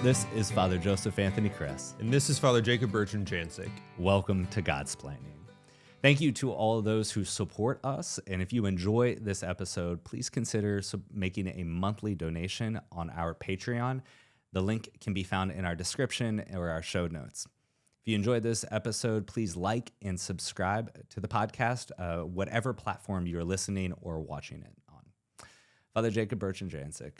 This is Father Joseph Anthony Kress. And this is Father Jacob Bertrand Janczyk. Welcome to Godsplaining. Thank you to all of those who support us. And if you enjoy this episode, please consider making a monthly donation on our Patreon. The link can be found in our description or our show notes. If you enjoyed this episode, please like and subscribe to the podcast, whatever platform you're listening or watching it on. Father Jacob Bertrand Janczyk,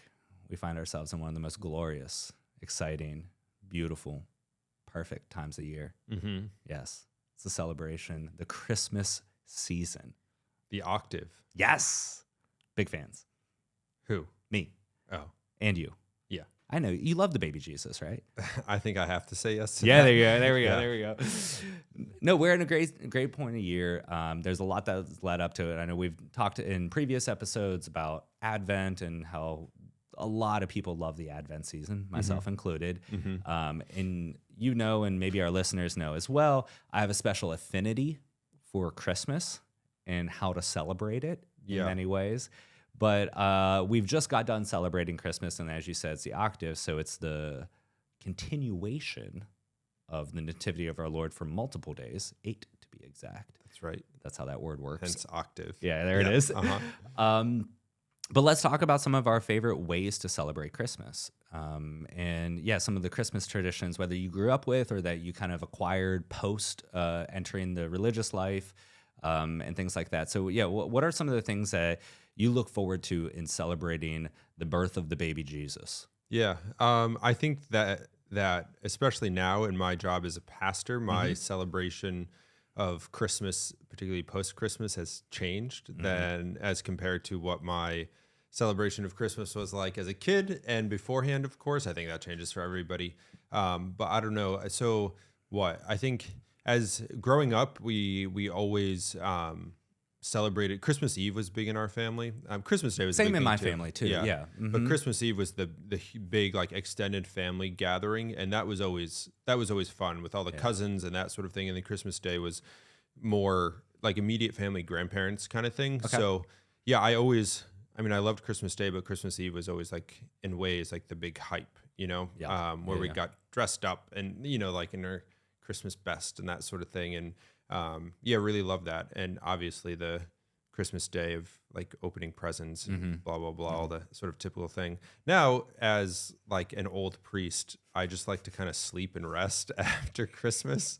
we find ourselves in one of the most glorious, exciting, beautiful, perfect times of year. Mm-hmm. Yes, it's a celebration, the Christmas season. The octave. Yes, big fans. Who? Me. Oh. And you. Yeah. I know, you love the baby Jesus, right? I think I have to say yes to Yeah, that. there we go. No, we're in a great point of year. There's a lot that's led up to it. I know we've talked in previous episodes about Advent and how a lot of people love the Advent season, myself included. Mm-hmm. And you know, and maybe our listeners know as well, I have a special affinity for Christmas and how to celebrate it in many ways. But we've just got done celebrating Christmas, and as you said, it's the octave, so it's the continuation of the Nativity of our Lord for multiple days, 8 to be exact. That's right. That's how that word works. Hence octave. Yeah, there it is. Uh-huh. But let's talk about some of our favorite ways to celebrate Christmas. And yeah, some of the Christmas traditions, whether you grew up with or that you kind of acquired post entering the religious life and things like that. So yeah, what are some of the things that you look forward to in celebrating the birth of the baby Jesus? Yeah. I think that especially now in my job as a pastor, my celebration of Christmas, particularly post-Christmas, has changed than as compared to what my celebration of Christmas was like as a kid and beforehand, of course. I think that changes for everybody. But I don't know. So what? I think as growing up, we always celebrated. Christmas Eve was big in our family. Christmas Day was Same a big in thing my too. family too. Yeah. But Christmas Eve was the big like extended family gathering, and that was always fun with all the cousins and that sort of thing. And then Christmas Day was more like immediate family, grandparents kind of thing. Okay. So yeah, I loved Christmas Day, but Christmas Eve was always like in ways like the big hype, where we got dressed up and like in our Christmas best and that sort of thing. And really love that. And obviously the Christmas Day of like opening presents and blah, blah, blah, all the sort of typical thing. Now, as like an old priest, I just like to kind of sleep and rest after Christmas.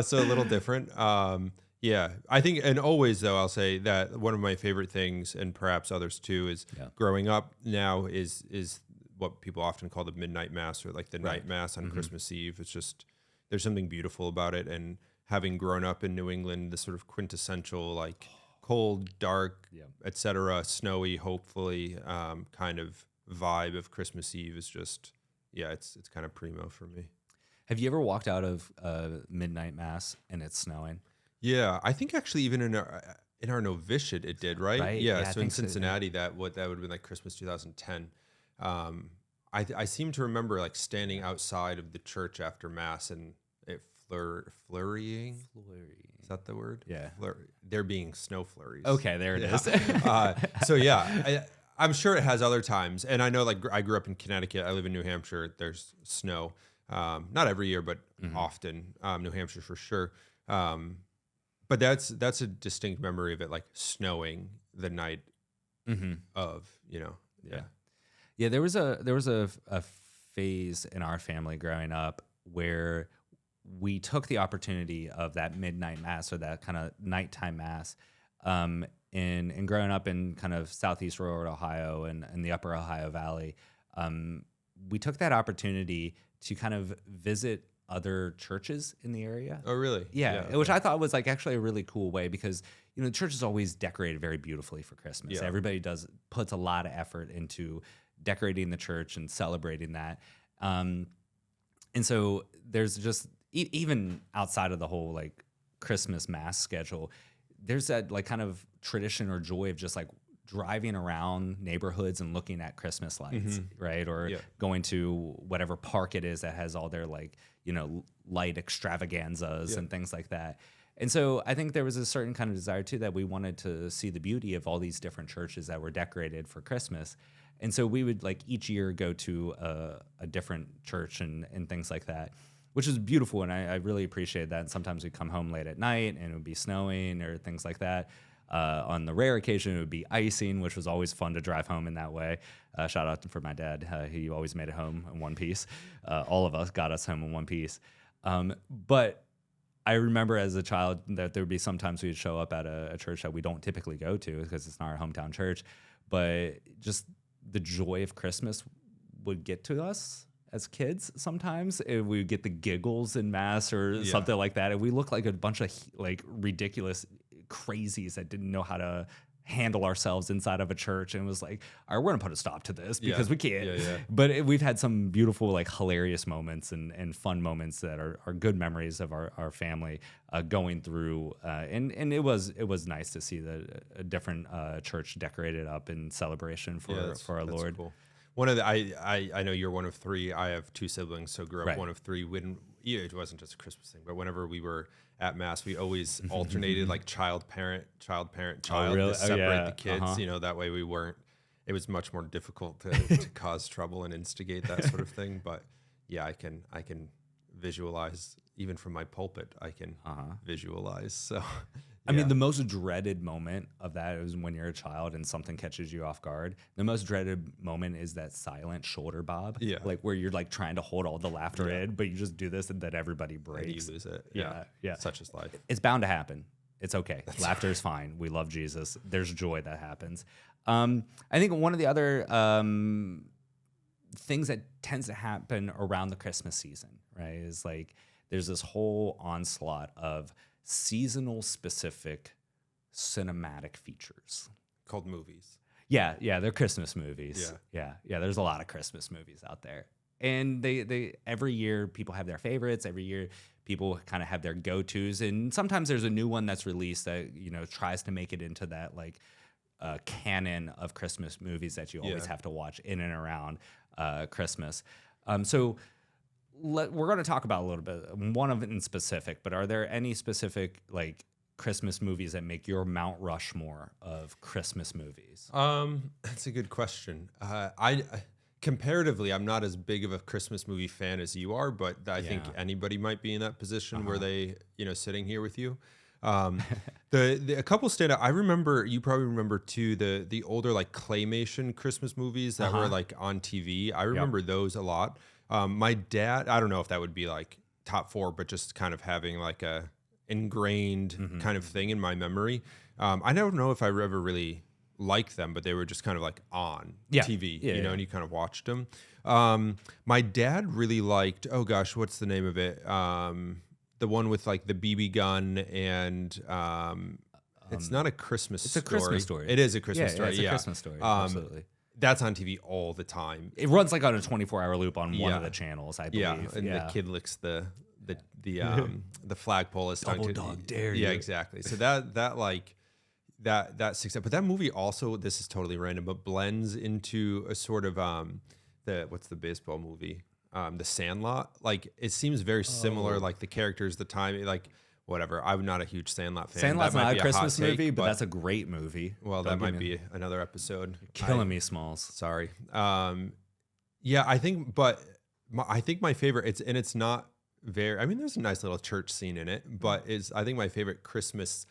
So a little different. I think, and always though, I'll say that one of my favorite things, and perhaps others too, is growing up now is what people often call the midnight mass or like the night mass on Christmas Eve. It's just, there's something beautiful about it. And having grown up in New England, the sort of quintessential, like cold, dark, etc., snowy, hopefully, kind of vibe of Christmas Eve is just, it's kind of primo for me. Have you ever walked out of midnight mass and it's snowing? Yeah, I think actually even in our novitiate it did, right? Right? Yeah, so in think Cincinnati that would have been like Christmas 2010. I seem to remember like standing outside of the church after mass and it flurrying. Is that the word? Yeah. There being snow flurries. Okay, there it is. So yeah, I'm sure it has other times. And I know like I grew up in Connecticut. I live in New Hampshire. There's snow. Not every year, but often. New Hampshire for sure. But that's a distinct memory of it like snowing the night of, Yeah, there was a phase in our family growing up where we took the opportunity of that midnight mass or that kind of nighttime mass, and growing up in kind of southeast rural Ohio and the upper Ohio Valley, we took that opportunity to kind of visit other churches in the area. Oh, really? Yeah, okay. Which I thought was like actually a really cool way because the church is always decorated very beautifully for Christmas. Yeah. Everybody puts a lot of effort into decorating the church and celebrating that. And so there's just even outside of the whole like Christmas mass schedule, there's that like kind of tradition or joy of just like driving around neighborhoods and looking at Christmas lights, right? Or going to whatever park it is that has all their like, light extravaganzas and things like that. And so I think there was a certain kind of desire too that we wanted to see the beauty of all these different churches that were decorated for Christmas. And so we would like each year go to a different church and things like that, which is beautiful. And I really appreciate that. And sometimes we'd come home late at night and it would be snowing or things like that. On the rare occasion, it would be icing, which was always fun to drive home in that way. Shout out for my dad. He always made it home in one piece. All of us got us home in one piece. But I remember as a child that there would be sometimes we'd show up at a church that we don't typically go to because it's not our hometown church. But just the joy of Christmas would get to us as kids sometimes. We would get the giggles in mass or something like that. And we looked like a bunch of like ridiculous crazies that didn't know how to handle ourselves inside of a church, and was like, all right, we're gonna put a stop to this because we can't. But we've had some beautiful, like hilarious moments and fun moments that are good memories of our family going through. And it was nice to see a different church decorated up in celebration for our Lord. Cool. One of the I know you're one of three. I have two siblings, so grew up one of three. It wasn't just a Christmas thing, but whenever we were at mass, we always alternated like child, parent, to separate the kids. You know, that way it was much more difficult to cause trouble and instigate that sort of thing. But yeah, I can visualize, even from my pulpit, I can visualize. So I mean, the most dreaded moment of that is when you're a child and something catches you off guard. The most dreaded moment is that silent shoulder bob. Yeah. Like where you're like trying to hold all the laughter in, but you just do this and then everybody breaks. And you lose it. Yeah. Such is life. It's bound to happen. It's okay. Laughter is fine. We love Jesus. There's joy that happens. I think one of the other things that tends to happen around the Christmas season, right, is like there's this whole onslaught of seasonal specific cinematic features called movies. Yeah, they're Christmas movies. Yeah. There's a lot of Christmas movies out there, and they every year people have their favorites. Every year people kind of have their go-tos, and sometimes there's a new one that's released that tries to make it into that like canon of Christmas movies that you always have to watch in and around Christmas. So we're going to talk about a little bit, one of it in specific, but are there any specific like Christmas movies that make your Mount Rushmore of Christmas movies? That's a good question. I comparatively, I'm not as big of a Christmas movie fan as you are, but I think anybody might be in that position where they, sitting here with you. A couple stand out. I remember, you probably remember too, the older like claymation Christmas movies that were like on TV. I remember those a lot. My dad, I don't know if that would be like top 4, but just kind of having like a ingrained kind of thing in my memory. I don't know if I ever really liked them, but they were just kind of like on TV, and you kind of watched them. My dad really liked, oh gosh, what's the name of it? The one with like the BB gun and it's not a Christmas story. It's a Christmas story. It is a Christmas story. It's a Christmas story. Absolutely. That's on TV all the time. It runs like on a 24-hour loop on one of the channels, I believe. Yeah, and the kid licks the flagpole. Is Double dog dare you. Yeah, exactly. So that sticks out. But that movie also, this is totally random, but blends into a sort of what's the baseball movie? The Sandlot. Like it seems very similar. Like the characters, the time, like. Whatever. I'm not a huge Sandlot fan. Sandlot's not a Christmas movie, but that's a great movie. Well, that might be another episode. You're killing me, Smalls. Sorry. Yeah, I think my favorite. It's not very. I mean, there's a nice little church scene in it, but I think my favorite Christmas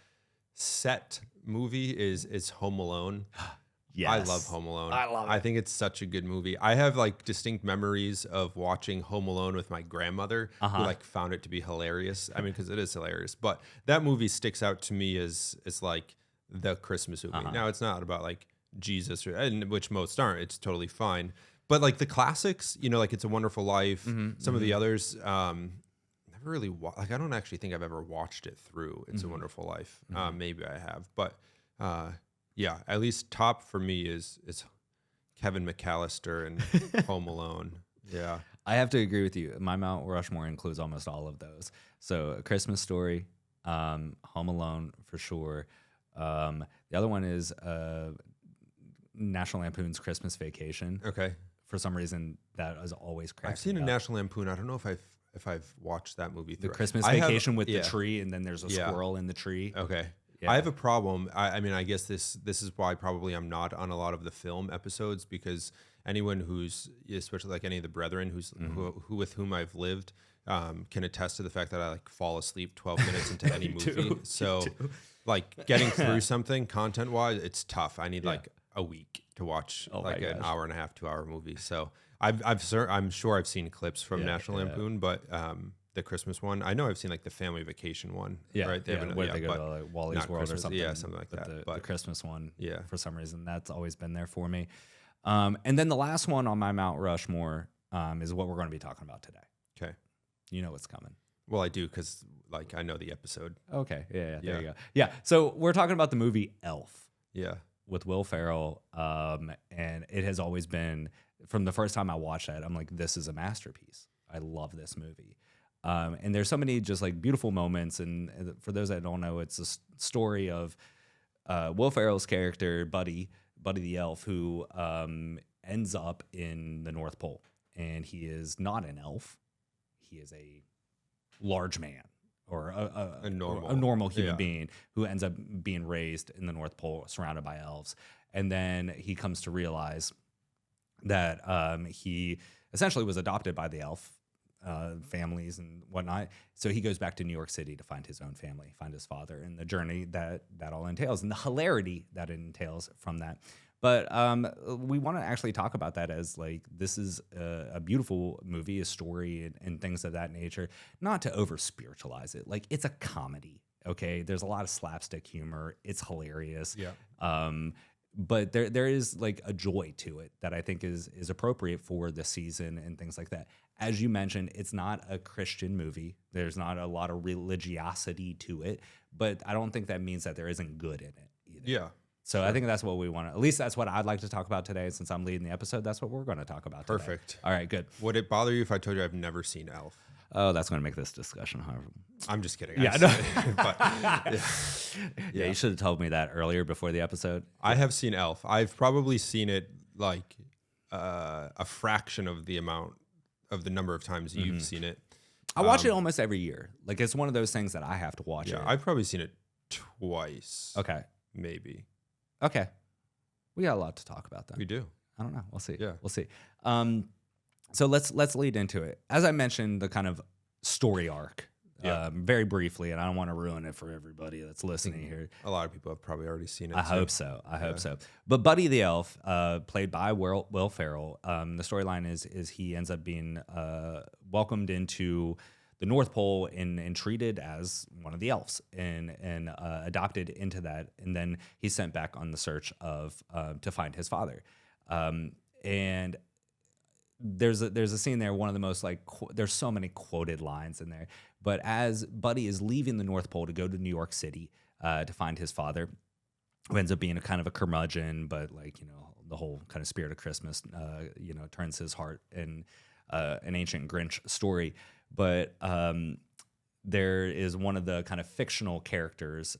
set movie is Home Alone. Yes. I love Home Alone. I love it. I think it's such a good movie. I have like distinct memories of watching Home Alone with my grandmother, who like found it to be hilarious. I mean, because it is hilarious. But that movie sticks out to me as like the Christmas movie. Now, it's not about like Jesus, which most aren't. It's totally fine. But like the classics, like It's a Wonderful Life, some of the others, never really I don't actually think I've ever watched it through. It's a Wonderful Life. Maybe I have, but. Yeah, at least top for me is Kevin McAllister and Home Alone. Yeah. I have to agree with you. My Mount Rushmore includes almost all of those. So A Christmas Story, Home Alone for sure. The other one is National Lampoon's Christmas Vacation. Okay. For some reason, that is always cracking. I've seen a National Lampoon. I don't know if I've watched that movie. The Christmas Vacation with the tree, and then there's a squirrel in the tree. Okay. I have a problem. I mean, I guess this is why probably I'm not on a lot of the film episodes, because anyone who's, especially like any of the brethren who with whom I've lived, can attest to the fact that I like fall asleep 12 minutes into any movie. So like getting through something content wise, it's tough. I need like a week to watch like an hour and a half, 2 hour movie. So I'm sure I've seen clips from National Lampoon, but the Christmas one, I know I've seen like the family vacation one, right? They go to like Wally's World Christmas, or something. Something like that. But the Christmas one, yeah, for some reason, that's always been there for me. And then the last one on my Mount Rushmore is what we're going to be talking about today. Okay. You know what's coming. Well, I do, because like I know the episode. Okay. Yeah. There you go. Yeah. So we're talking about the movie Elf. Yeah. With Will Ferrell. And it has always been, from the first time I watched that, I'm like, this is a masterpiece. I love this movie. And there's so many just like beautiful moments. And for those that don't know, it's a story of Will Ferrell's character, Buddy the elf, who ends up in the North Pole. And he is not an elf. He is a large man, or a normal human being who ends up being raised in the North Pole surrounded by elves. And then he comes to realize that he essentially was adopted by the elf families and whatnot. So he goes back to New York City to find his own family, find his father, and the journey that all entails, and the hilarity that it entails from that. But we want to actually talk about that as like, this is a beautiful movie, a story, and things of that nature. Not to over spiritualize it. Like, it's a comedy. Okay, there's a lot of slapstick humor. It's hilarious. Yeah. But there is like a joy to it that I think is appropriate for the season and things like that. As you mentioned, it's not a Christian movie. There's not a lot of religiosity to it, but I don't think that means that there isn't good in it either. Yeah. So I think that's what we want to, at least that's what I'd like to talk about today. Since I'm leading the episode, that's what we're going to talk about today. Perfect. All right, good. Would it bother you if I told you I've never seen Elf? Oh, that's going to make this discussion hard. I'm just kidding. Yeah, Yeah, you should have told me that earlier before the episode. I have seen Elf. I've probably seen it like a fraction of the number of times you've seen it. I watch it almost every year. Like, it's one of those things that I have to watch. Yeah, I've probably seen it twice. Okay. Maybe. Okay. We got a lot to talk about then. We do. I don't know. We'll see. Yeah. We'll see. So let's lead into it. As I mentioned, the kind of story arc, very briefly, and I don't want to ruin it for everybody that's listening here. A lot of people have probably already seen it. I hope so. I hope so. But Buddy the Elf, played by Will Ferrell, the storyline is he ends up being welcomed into the North Pole and treated as one of the elves and adopted into that. And then he's sent back on the search to find his father. And there's a scene there, one of the most like, there's so many quoted lines in there, but as Buddy is leaving the North Pole to go to New York City to find his father, who ends up being a kind of a curmudgeon, but like, the whole kind of spirit of Christmas, turns his heart in an ancient Grinch story. But there is one of the kind of fictional characters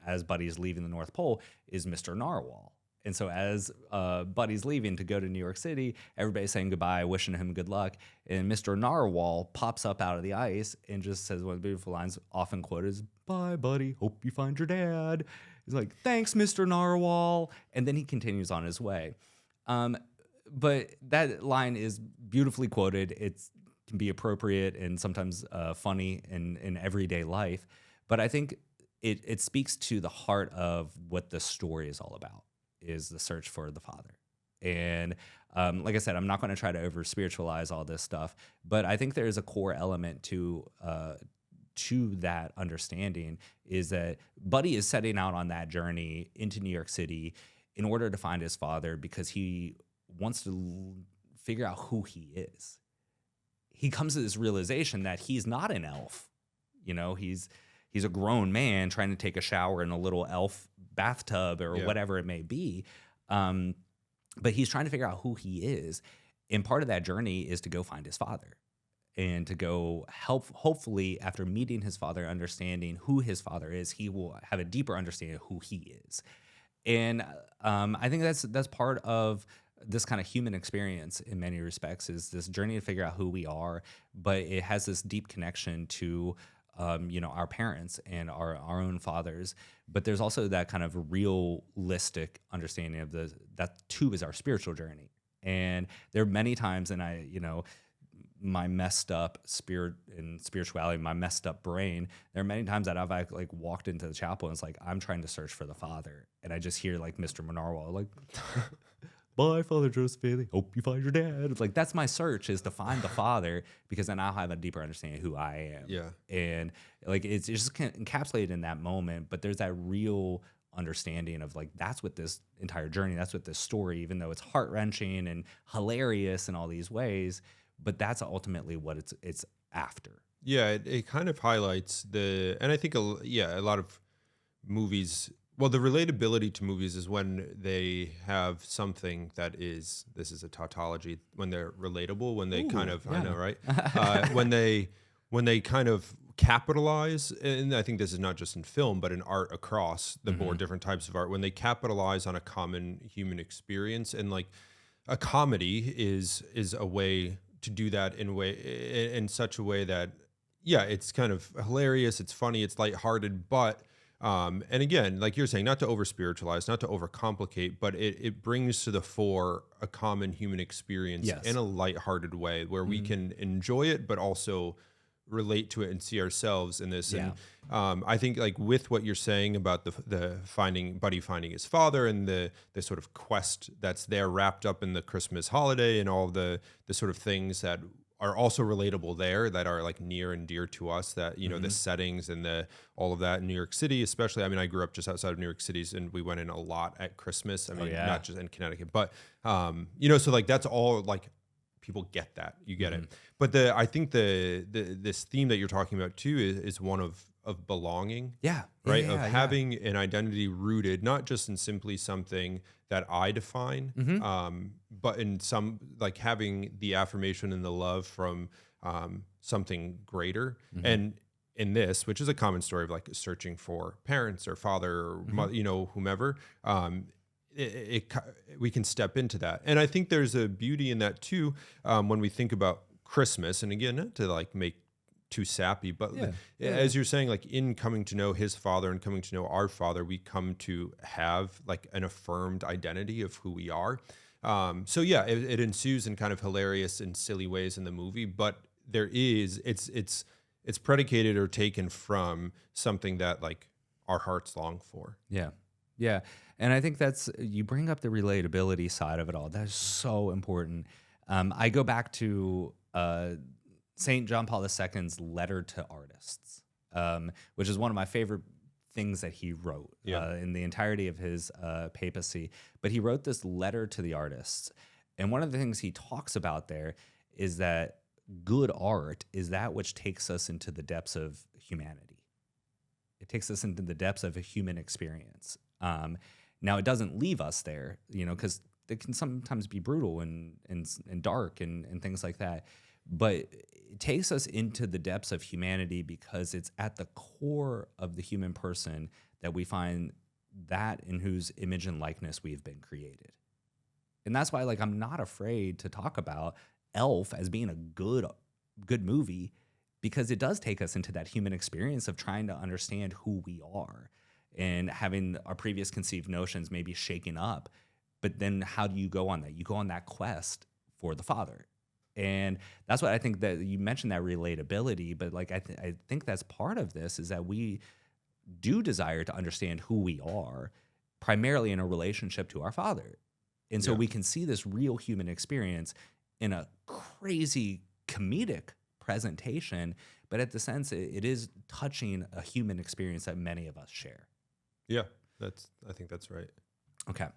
as Buddy's leaving the North Pole is Mr. Narwhal. And so as Buddy's leaving to go to New York City, everybody's saying goodbye, wishing him good luck. And Mr. Narwhal pops up out of the ice and just says one of the beautiful lines often quoted is, "Bye, Buddy. Hope you find your dad." He's like, "Thanks, Mr. Narwhal." And then he continues on his way. But that line is beautifully quoted. It can be appropriate and sometimes funny in everyday life. But I think it speaks to the heart of what the story is all about, is the search for the father. And like I said, I'm not going to try to over spiritualize all this stuff, but I think there is a core element to that understanding, is that Buddy is setting out on that journey into New York City in order to find his father, because he wants to figure out who he is. He comes to this realization that he's not an elf. He's a grown man trying to take a shower in a little elf bathtub or whatever it may be. But he's trying to figure out who he is. And part of that journey is to go find his father and to go hopefully after meeting his father, understanding who his father is, he will have a deeper understanding of who he is. And I think that's part of this kind of human experience in many respects, is this journey to figure out who we are, but it has this deep connection to our parents and our own fathers, but there's also that kind of realistic understanding of that too is our spiritual journey. And there are many times, and my messed up spirit and spirituality, my messed up brain, there are many times that I've like walked into the chapel and it's like, I'm trying to search for the Father. And I just hear like Mr. Narwhal, like, bye, Father Joseph Bailey. Hope you find your dad. It's like, that's my search, is to find the Father, because then I'll have a deeper understanding of who I am. Yeah. And like, it's just encapsulated in that moment, but there's that real understanding of like, that's what this entire journey, that's what this story, even though it's heart-wrenching and hilarious in all these ways, but that's ultimately what it's after. Yeah, it kind of highlights and I think a lot of movies, well, the relatability to movies is when they have something that this is a tautology, when they're relatable, when they kind of, yeah. I know, right? when they kind of capitalize, and I think this is not just in film, but in art across the board, different types of art, when they capitalize on a common human experience. And like a comedy is a way to do that in such a way that, yeah, it's kind of hilarious, it's funny, it's lighthearted, but and again, like you're saying, not to over spiritualize, not to overcomplicate, but it brings to the fore a common human experience, yes, in a lighthearted way where we can enjoy it, but also relate to it and see ourselves in this. Yeah. And I think like with what you're saying about the Buddy finding his father and the sort of quest that's there wrapped up in the Christmas holiday and all the sort of things that are also relatable there, that are like near and dear to us, that, the settings and all of that in New York City, especially. I mean, I grew up just outside of New York City, and we went in a lot at Christmas. I mean, not just in Connecticut, but, so like that's all like, people get that, you get it. But I think this theme that you're talking about too is one of belonging. Yeah. Right. Of having an identity rooted, not just in simply something that I define, but in some, like having the affirmation and the love from something greater. And in this, which is a common story of like searching for parents or father or mother, whomever, we can step into that. And I think there's a beauty in that too, when we think about Christmas. And again, not to like make too sappy, but as you're saying, like in coming to know his father and coming to know our Father, we come to have like an affirmed identity of who we are. So yeah, it ensues in kind of hilarious and silly ways in the movie, but it's predicated or taken from something that like our hearts long for. Yeah. Yeah. And I think you bring up the relatability side of it all. That is so important. I go back to St. John Paul II's letter to artists, which is one of my favorite things that he wrote in the entirety of his papacy. But he wrote this letter to the artists. And one of the things he talks about there is that good art is that which takes us into the depths of humanity. It takes us into the depths of a human experience. Now, it doesn't leave us there, because it can sometimes be brutal and dark and things like that. But it takes us into the depths of humanity because it's at the core of the human person that we find that in whose image and likeness we've been created. And that's why, like, I'm not afraid to talk about Elf as being a good movie, because it does take us into that human experience of trying to understand who we are and having our previous conceived notions maybe shaken up. But then how do you go on that? You go on that quest for the Father. And that's what I think, that you mentioned, that relatability, but like I think that's part of this, is that we do desire to understand who we are, primarily in a relationship to our Father. And so we can see this real human experience in a crazy comedic presentation, but at the sense it is touching a human experience that many of us share. Yeah, I think that's right. Okay.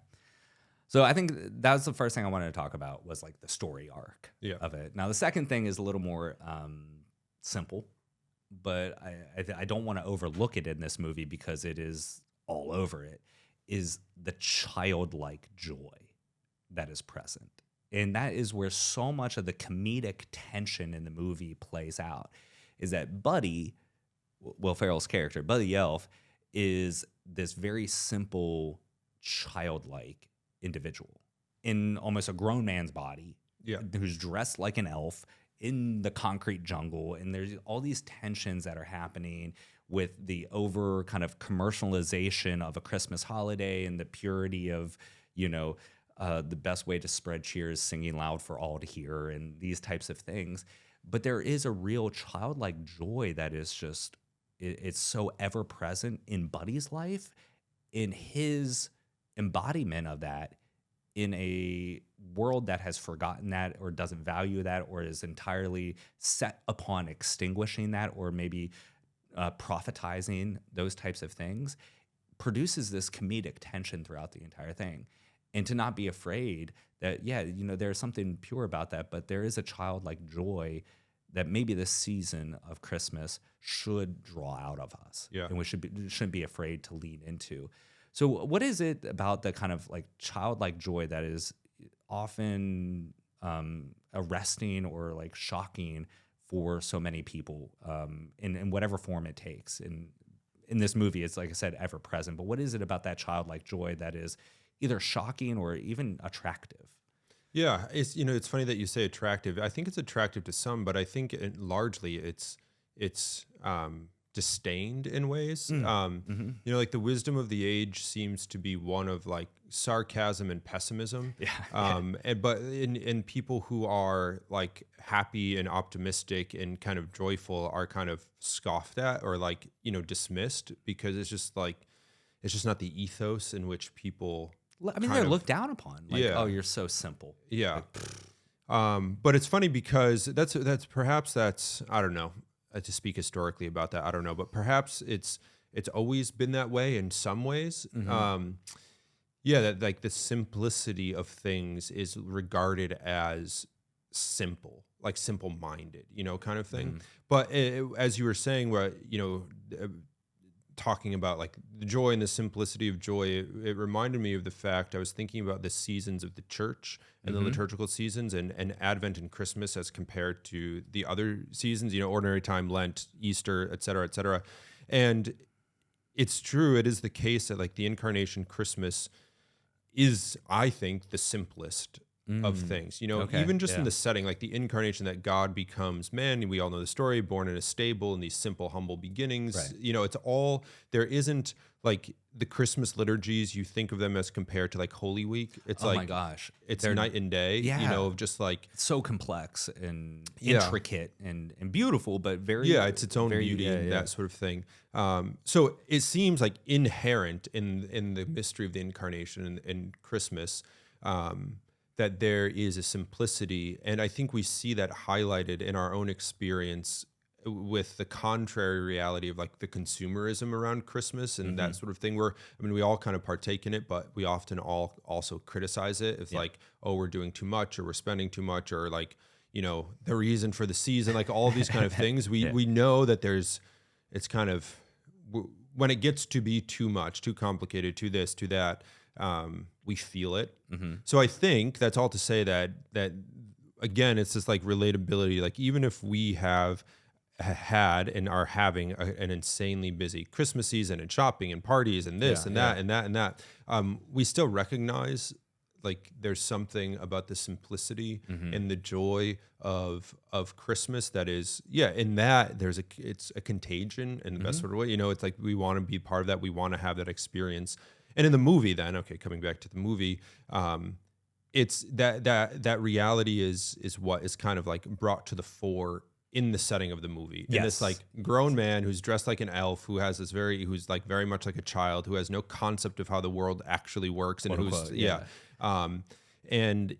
So I think that was the first thing I wanted to talk about, was like the story arc of it. Now, the second thing is a little more simple, but I don't want to overlook it in this movie because it is all over it, is the childlike joy that is present. And that is where so much of the comedic tension in the movie plays out, is that Buddy, Will Ferrell's character, Buddy Elf, is this very simple, childlike individual in almost a grown man's body, who's dressed like an elf in the concrete jungle, and there's all these tensions that are happening with the over kind of commercialization of a Christmas holiday and the purity of, the best way to spread cheer is singing loud for all to hear and these types of things. But there is a real childlike joy that is just, it's so ever present in Buddy's life, in his embodiment of that, in a world that has forgotten that or doesn't value that or is entirely set upon extinguishing that or maybe prophetizing those types of things, produces this comedic tension throughout the entire thing. And to not be afraid that, there's something pure about that, but there is a childlike joy that maybe this season of Christmas should draw out of us. Yeah. And we shouldn't be afraid to lean into. So what is it about the kind of like childlike joy that is often arresting or like shocking for so many people in whatever form it takes? And in this movie, it's, like I said, ever present. But what is it about that childlike joy that is either shocking or even attractive? Yeah, it's funny that you say attractive. I think it's attractive to some, but I think largely it's disdained in ways. Like the wisdom of the age seems to be one of like sarcasm and pessimism. But in people who are like happy and optimistic and kind of joyful are kind of scoffed at or like, dismissed, because it's just not the ethos in which people, they're looked down upon. Like, oh, you're so simple. Yeah. But it's funny because that's I don't know, to speak historically about that, I don't know, but perhaps it's always been that way in some ways. That like the simplicity of things is regarded as simple, like simple-minded, kind of thing. But as you were saying, where talking about like the joy and the simplicity of joy, it reminded me of the fact I was thinking about the seasons of the church and the liturgical seasons and Advent and Christmas as compared to the other seasons, ordinary time, Lent, Easter, et cetera, et cetera. And it's true, it is the case that like the Incarnation Christmas is, I think, the simplest of things, even just in the setting, like the incarnation, that God becomes man. And we all know the story, born in a stable in these simple, humble beginnings. Right. It's all, there isn't like the Christmas liturgies, you think of them as compared to like Holy Week. It's my gosh, it's night and day, of just like so complex and intricate and beautiful, but very, it's its own beauty and that sort of thing. So it seems like inherent in the mystery of the Incarnation and Christmas, that there is a simplicity. And I think we see that highlighted in our own experience with the contrary reality of like the consumerism around Christmas and that sort of thing, where, we all kind of partake in it, but we often all also criticize it. It's like, oh, we're doing too much, or we're spending too much, or like, the reason for the season, like all of these kind of things. We know that it's kind of, when it gets to be too much, too complicated, to this, to that, we feel it. So I think that's all to say that again, it's this like relatability. Like even if we have had and are having an insanely busy Christmas season and shopping and parties and this and that and that and that, we still recognize like there's something about the simplicity and the joy of Christmas that is, in that it's a contagion in the best sort of way. It's like we want to be part of that. We want to have that experience. And in the movie then, coming back to the movie, it's that reality is what is kind of like brought to the fore in the setting of the movie. Yes. And this like grown man who's dressed like an elf, who's like very much like a child, who has no concept of how the world actually works, and and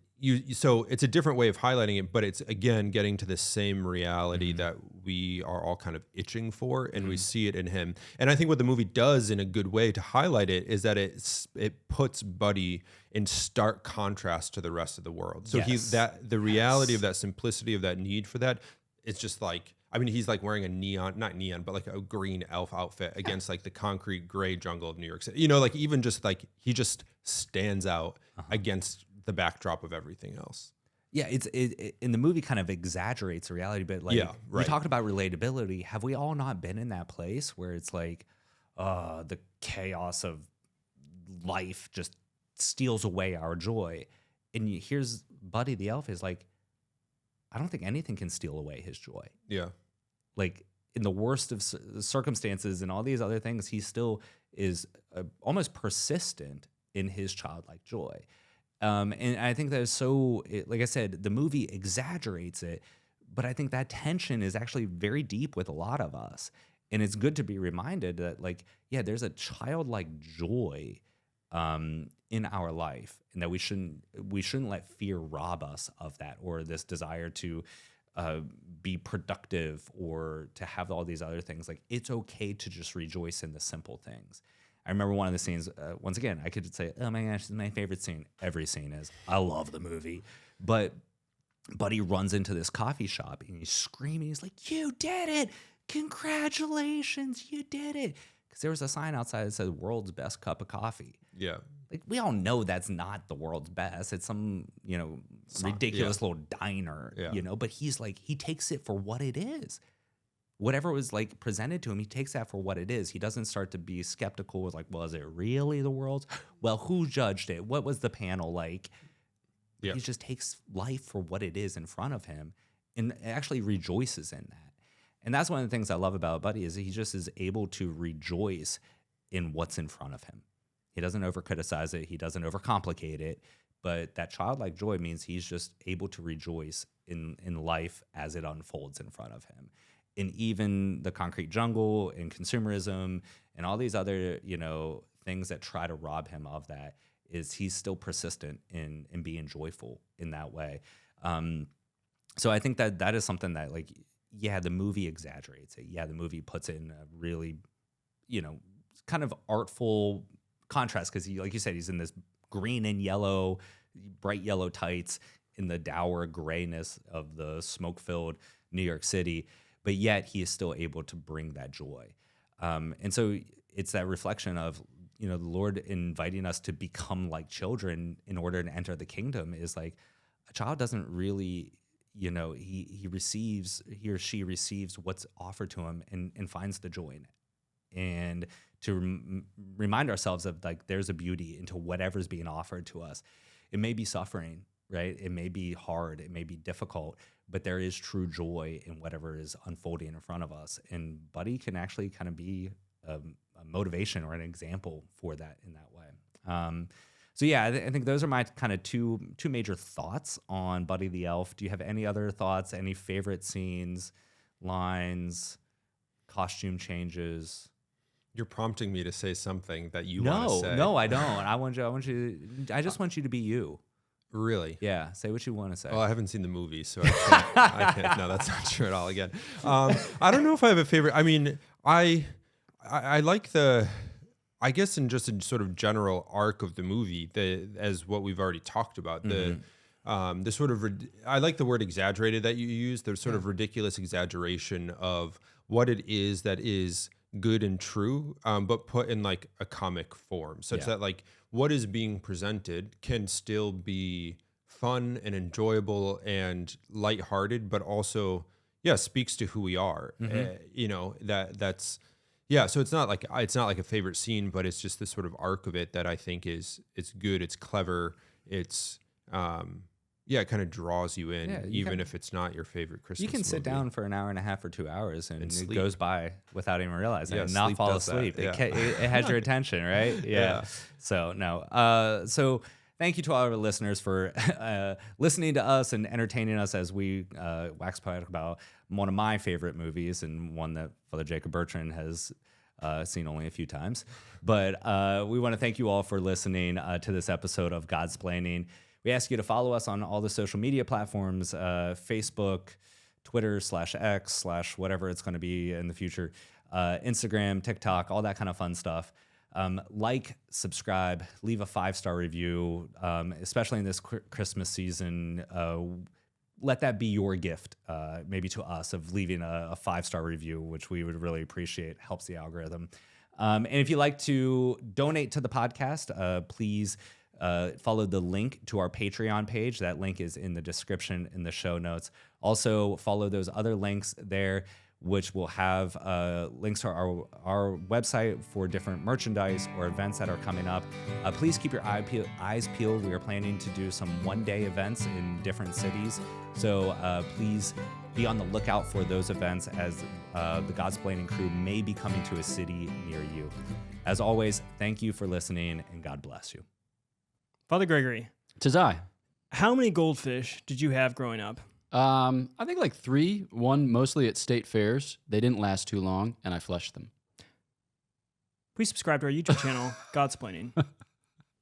so it's a different way of highlighting it, but it's again getting to the same reality that we are all kind of itching for, and we see it in him. And I think what the movie does in a good way to highlight it is that it puts Buddy in stark contrast to the rest of the world. So the reality of that simplicity, of that need for that, it's just like, he's like wearing a not neon, but like a green elf outfit against like the concrete gray jungle of New York City. Like even just like he just stands out against the backdrop of everything else. Yeah, it in the movie kind of exaggerates the reality, but like we talked about relatability. Have we all not been in that place where it's like the chaos of life just steals away our joy? And here's Buddy the elf is like, I don't think anything can steal away his joy. Yeah. Like in the worst of circumstances and all these other things, he still is almost persistent in his childlike joy. And I think that is so, like I said, the movie exaggerates it, but I think that tension is actually very deep with a lot of us. And it's good to be reminded that, like, yeah, there's a childlike joy in our life, and that we shouldn't let fear rob us of that, or this desire to be productive or to have all these other things. Like, it's okay to just rejoice in the simple things. I remember one of the scenes, once again, I could say, oh my gosh, this is my favorite scene. Every scene is. I love the movie. But Buddy runs into this coffee shop and he's screaming. He's like, you did it. Congratulations, you did it. Because there was a sign outside that said world's best cup of coffee. Yeah. Like, we all know that's not the world's best. It's some, ridiculous little diner, but he's like, he takes it for what it is. Whatever was like presented to him, he takes that for what it is. He doesn't start to be skeptical with like, well, is it really the world's? Well, who judged it? What was the panel like? Yeah. He just takes life for what it is in front of him and actually rejoices in that. And that's one of the things I love about Buddy, is he just is able to rejoice in what's in front of him. He doesn't over-criticize it. He doesn't overcomplicate it. But that childlike joy means he's just able to rejoice in life as it unfolds in front of him. And even the concrete jungle and consumerism and all these other, things that try to rob him of that, is he's still persistent in being joyful in that way. So I think that is something that, like, yeah, the movie exaggerates it. Yeah, the movie puts it in a really, kind of artful contrast, because he, like you said, he's in this green and yellow, bright yellow tights in the dour grayness of the smoke-filled New York City. But yet he is still able to bring that joy. And so it's that reflection of, the Lord inviting us to become like children in order to enter the kingdom. Is like, a child doesn't really, he or she receives what's offered to him and finds the joy in it. And to remind ourselves of, like, there's a beauty into whatever's being offered to us. It may be suffering, right? It may be hard. It may be difficult. But there is true joy in whatever is unfolding in front of us. And Buddy can actually kind of be a motivation or an example for that in that way. So yeah, I think those are my kind of two major thoughts on Buddy the Elf. Do you have any other thoughts? Any favorite scenes, lines, costume changes? You're prompting me to say something that you want to say. No, I don't. I just want you to be you. Really? Yeah. Say what you want to say. Well, I haven't seen the movie, so I can't. No, that's not true at all. Again, I don't know if I have a favorite. I mean, I like I guess in just a sort of general arc of the movie, as what we've already talked about, the sort of, I like the word exaggerated that you use, the sort of ridiculous exaggeration of what it is that is good and true, but put in like a comic form, such that like what is being presented can still be fun and enjoyable and lighthearted, but also, speaks to who we are. That's. Yeah, so it's not like a favorite scene, but it's just this sort of arc of it that I think it's good, it's clever, it's it kind of draws you in, even if it's not your favorite Christmas movie. You can sit down for an hour and a half or 2 hours and it goes by without even realizing it, and not fall asleep. It has your attention, right? Yeah. So no. So thank you to all our listeners for listening to us and entertaining us as we wax poetic about one of my favorite movies, and one that Father Jacob Bertrand has seen only a few times. But we want to thank you all for listening to this episode of Godsplaining. We ask you to follow us on all the social media platforms, Facebook, Twitter /X / whatever it's going to be in the future, Instagram, TikTok, all that kind of fun stuff. Like, subscribe, leave a 5-star review, especially in this Christmas season. Let that be your gift, maybe to us, of leaving a 5-star review, which we would really appreciate. Helps the algorithm. And if you'd like to donate to the podcast, please follow the link to our Patreon page. That link is in the description in the show notes. Also, follow those other links there. which will have links to our website for different merchandise or events that are coming up. Please keep your eyes peeled. We are planning to do some one-day events in different cities. So please be on the lookout for those events as the Godsplaining crew may be coming to a city near you. As always, thank you for listening, and God bless you. Father Gregory. 'Tis I. How many goldfish did you have growing up? I think like 3, one mostly at state fairs. They didn't last too long, and I flushed them. Please subscribe to our YouTube channel, Godsplaining.